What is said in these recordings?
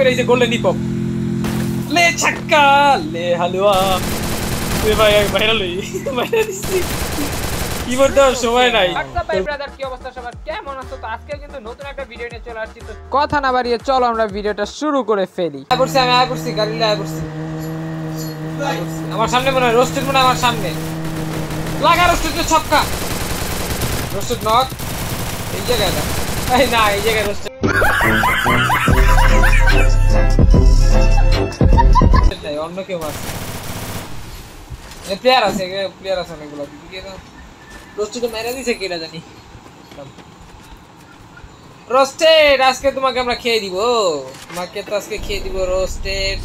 করে এই যে গোল্ডেন হিপ হপ ले छक्का ले हलवा তুই ভাই ভাইরাল হই ভাইরাল দিছি কিবোর্ড দাও সময় নাই আচ্ছা ভাই ব্রাদার কি অবস্থা সবার কেমন আছো তো আজকে কিন্তু নতুন একটা ভিডিও নিয়ে চলে আসছি তো কথা না বাড়িয়ে চলো আমরা ভিডিওটা শুরু করে ফেলি আমি করছি গাড়ি লাগা করছি আমার সামনে মনে হয় রোস্টেড মনে হয় আমার সামনে লাগা রোস্টেড তো ছক্কা রোস্টেড নক এই জায়গায় এই না এই জায়গায় রোস্টেড অন্য কেউ আছে প্লেয়ার আছে অনেকগুলো রোস্টেড মেরে দিছে কেটা জানি রোস্টেড আজকে তোমাকে আমরা খেয়ে দিব রোস্টেড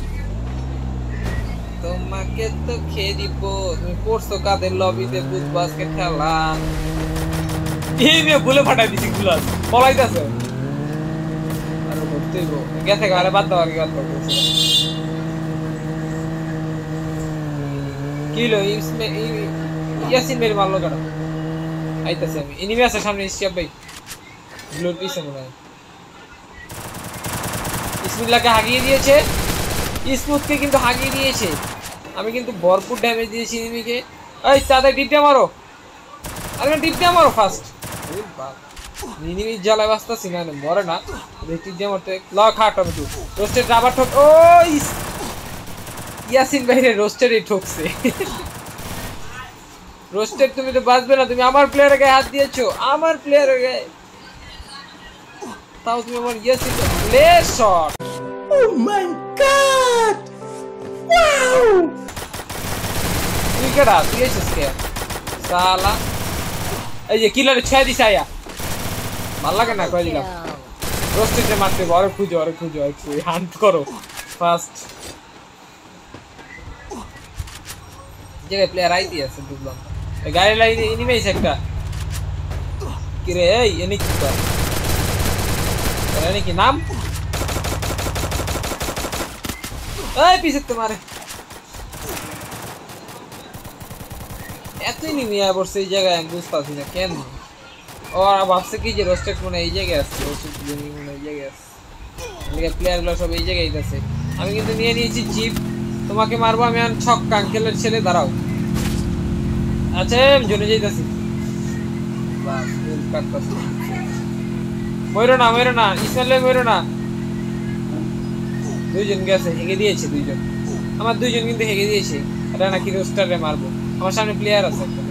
তোমাকে তো খেয়ে দিব তুমি পড়ছো কাদের লবিতে বুট বাস্কেট খেলা এই নিয়ে বলে ফাটাই দিছি গুলাস পলাইতাছে আর করতেইব গেছে গারে বাদ দাও আগে কথা বলছি কিলো इसमें यासिन मेरे मार लो करो आइताছে আমি এনিমি আছে সামনে স্টেপ ভাই ব্লুর পিছে মনে হয় বিসমিল্লাহকে হাগিয়ে দিয়েছে স্মুথকে কিন্তু হাগিয়ে দিয়েছে আমি কিন্তু ভরপুর ড্যামেজ দিয়েছি এনিমিকে এই তাদের ডিপটা মারো আরে ডিপটা মারো ফাস্ট ওই বাপ এনিমি জ্বালা বাস্তাছি না মরে না দেখি যে মরতে ল খা টমেটো রোস্টেড রাবার ঠক ওই ইয়াসিন ভাইরে রোস্টেডই ঠকছে রোস্টেড তুমি তো বাঁচবে না তুমি আমার প্লেয়ারের গায়ে হাত দিয়েছো আমার প্লেয়ারের গায়ে তাও তুমি আমার ইয়াসিন প্লে শট ও মাই গড ওয়াও তুই কেডা তুই এসেছিস কে সালা এই যে কিলারে ছয় দিছে আয়া ভাল লাগে না কই দিলাম রোস্টেডে মারতে বড় খুঁজো একটু হান্ট করো ফাস্ট জায়গায় প্লেয়ার আইতি আছে বুঝলাম গাড়ি লাইনে এনিমি আছে একটা কি রে এই এনি কি কর এনি কি নাম এই পিছে তোমারে এত এনিমি আবরছে এই জায়গায় আমি বুঝতাছি না কেন আর ভাবছে কি যে রোস্টেড মনে এই জায়গায় আছে রোস্টেড মনে এই জায়গায় আছে এই প্লেয়ারগুলো সব এই জায়গায় আছে আমি কিন্তু নিয়ে নিয়েছি জিপ তোমাকে মারবো আমি আর ছক্কা আঙ্কেলের ছেলে দাঁড়াও আচ্ছা আমি জনে যাইতাছি বাস ফুল কাটতাছি মইরো না ইসমাইল মইরো না দুইজন গেছে হেগে দিয়েছে দুইজন আমার দুইজন কিন্তু হেগে দিয়েছে এটা নাকি রোস্টারে মারবো আমার সামনে প্লেয়ার আছে একটা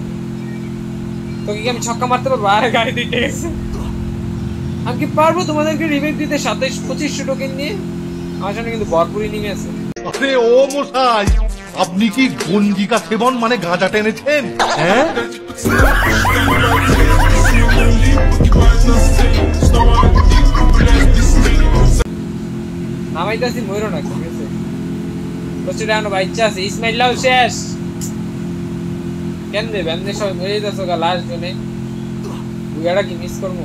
তোকে কি আমি ছক্কা মারতে পারবো আরে গাড়ি দিতে গেছে আমি কি পারবো তোমাদেরকে রিভাইভ দিতে 2500 টোকেন নিয়ে আমার সামনে কিন্তু ভরপুরই নেমে আছে আরে ও মশাই আপনি কি গঞ্জিকা সেবন মানে গাঁজা টেনেছেন হ্যাঁ নামাইতাছি মইরো না ঠিক আছে রোস্টেড আনো বাইচ্চা আছে ইসমাইল্লাহ শেষ কেন দেব এমনি সবাই মরে যাচ্ছে গা লাস্ট জনে বুয়াটা কি মিস করবো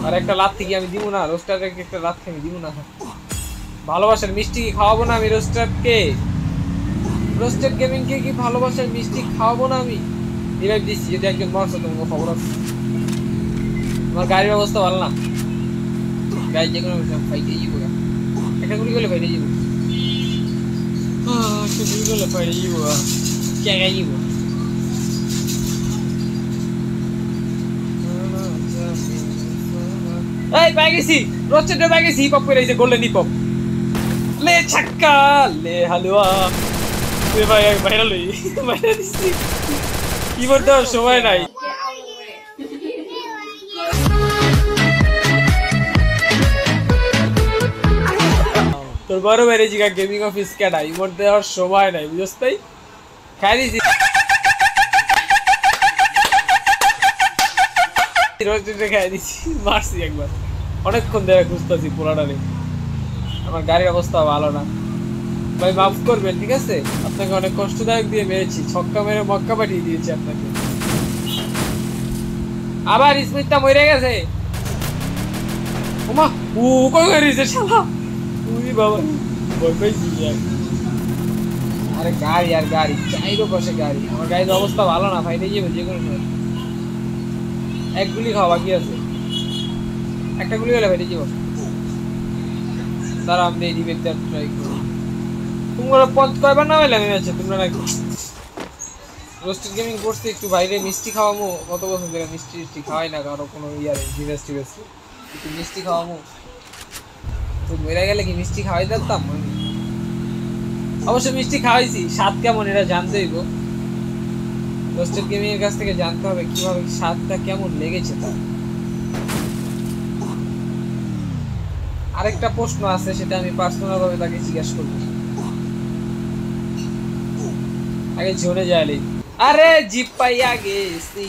আর একটা লাত থেকে আমি দিব না রোস্টারকে একটা লাত থেকে দিব না ভালোবাসার মিষ্টি কি খাওয়াবো না আমি রোস্টেড গেমিং কে কি ভালোবাসার মিষ্টি খাওয়াবো না আমি রিভাইভ দিচ্ছি যদি একজন মরছে তোমাকে খবর আছে আমার গাড়ির অবস্থা ভালো না গাড়ি যে কোনো ফাইটে যাবো একটা গুলি করলে ফাইটে যাবো একটা গুলি করলে ফাইটে যাবো কে যাবো এই পাই গেছি রোস্টেড পাই গেছি হিপ হপ করে এই যে গোল্ডেন হিপ হপ ले छक्का ले हलवा তুই ভাই ভাইরাল হই ভাইরাল দিছি কিবোর্ড দাও সময় নাই তোর বড় বাইরে জিগা গেমিং অফিস কেডা ইমোট দেওয়ার সময় নাই বুঝছ তাই খাই দিছি রোস্টেড খাই দিছি মারছি একবার অনেকক্ষণ ধরে খুঁজতাছি পোলাডারে আমার গাড়ির অবস্থা ভালো না ভাই মাফ করবেন ঠিক আছে আপনাকে অনেক কষ্টদায়ক দিয়ে মেরেছি ছক্কা মেরে মক্কা পাঠিয়ে দিয়েছি আপনাকে আবার স্মিথটা মরে গেছে ওমা ও কই গেছে শালা তুই বাবা ভয় পাইছি আরে গাড়ি চাইরো বসে গাড়ি আমার গাড়ির অবস্থা ভালো না ভাই নিয়ে যাবে যে কোনো সময় এক গুলি খাওয়া বাকি আছে একটা গুলি হলে ভাই যাবো তারা আমি রিভেট ট্রাই করি। তোমরা কয়বার নামাইলাম এই ম্যাচে তোমরা নাকি রোস্টেড গেমিং করতে একটু বাইরে মিষ্টি খাওয়ামো, কত বছর ধরে মিষ্টি খাওয়াই না কারো কোনো ইয়ারে জিনিস একটু মিষ্টি খাওয়ামো। তো মেরা গেলে কি মিষ্টি খাওয়াই দিতাম? অবশ্য মিষ্টি খাওয়াইছি, স্বাদ কেমন এটা জানতে হইব। রোস্টেড গেমিং এর কাছ থেকে জানতে হবে কিভাবে স্বাদটা কেমন লেগেছে তার। আরেকটা প্রশ্ন আছে, সেটা আমি পার্সোনাল ভাবে তাকে জিজ্ঞাসা করব। আগে ঝরে যাইলে আরে জিপ পাইয়া গেছি,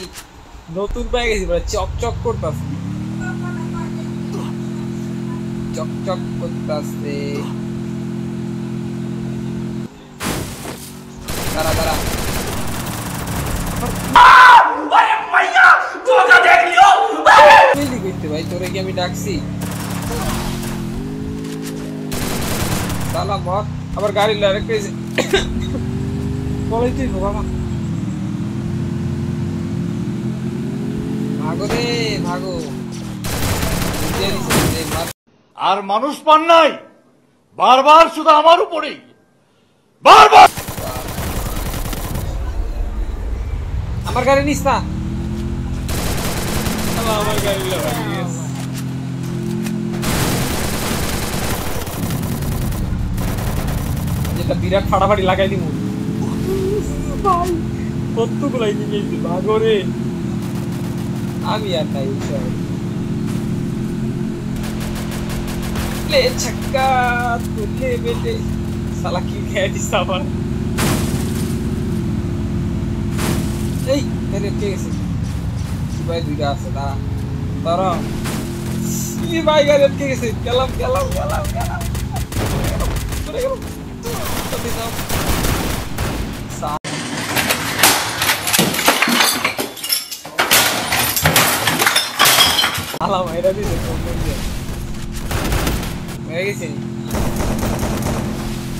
নতুন পাই গেছি, চকচক করতেছে, চকচক করতেছে। দাঁড়া দাঁড়া, ভাই তোরে কি আমি ডাকছি? সালাম মত আবার গাড়ি আরেকটা বলাই তুই বাবা, ভাগো রে ভাগো। আর মানুষ পান নাই, বারবার শুধু আমার উপরেই, বারবার। আমার গাড়ি নিস না, আমার গাড়ি যেটা বিরাট ফাটাফাটি লাগাই দিব ভাই, কতগুলাই নিয়েছি ভাগো রে। আমি আর নাই ছক্কা তুলে বেটে সালা কি খেয়ে দিস আবার। এই ঠিক আছে ভাই, দুইটা আছে দাঁড়া তারা ভাই গাড়ি আটকে গেছে। গেলাম গেলাম গেলাম গেলাম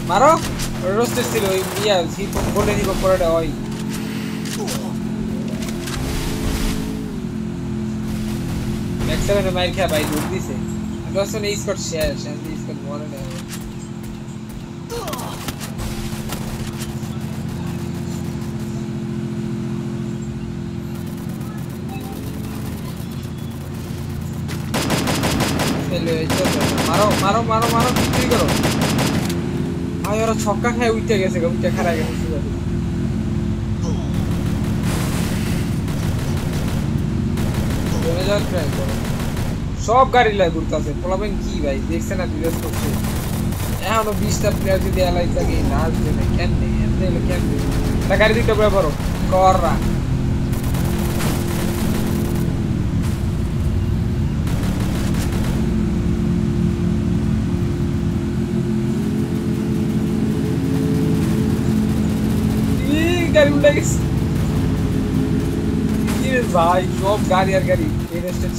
মারো রোস্টেড ছিল ওই ইয়া হিপ বলে দিব পরেটা ওই ম্যাক্সেলের মাইর খেয়া ভাই দৌড় দিছে। দশজন এই স্কট শেয়ার শান্তি স্কট মরে না। মারো মারো মারো মারো বিক্রি করো ভাই, ওরা ছক্কা খায় উঠে গেছে, উঠে খারাপ গেছে। সব গাড়ি লাই ঘুরতেছে পোলাবেন কি ভাই, দেখছে না বিরোধ করছে। এখনো 20টা প্লেয়ার যদি এলাই থাকে নাচবে না কেন নেই, এমনি হলে কেন নেই। এটা গাড়ি দিতে পারো কররা গাড়ি উঠে গেছে ভাই, সব গাড়ি আর গাড়ি এই রেস্টের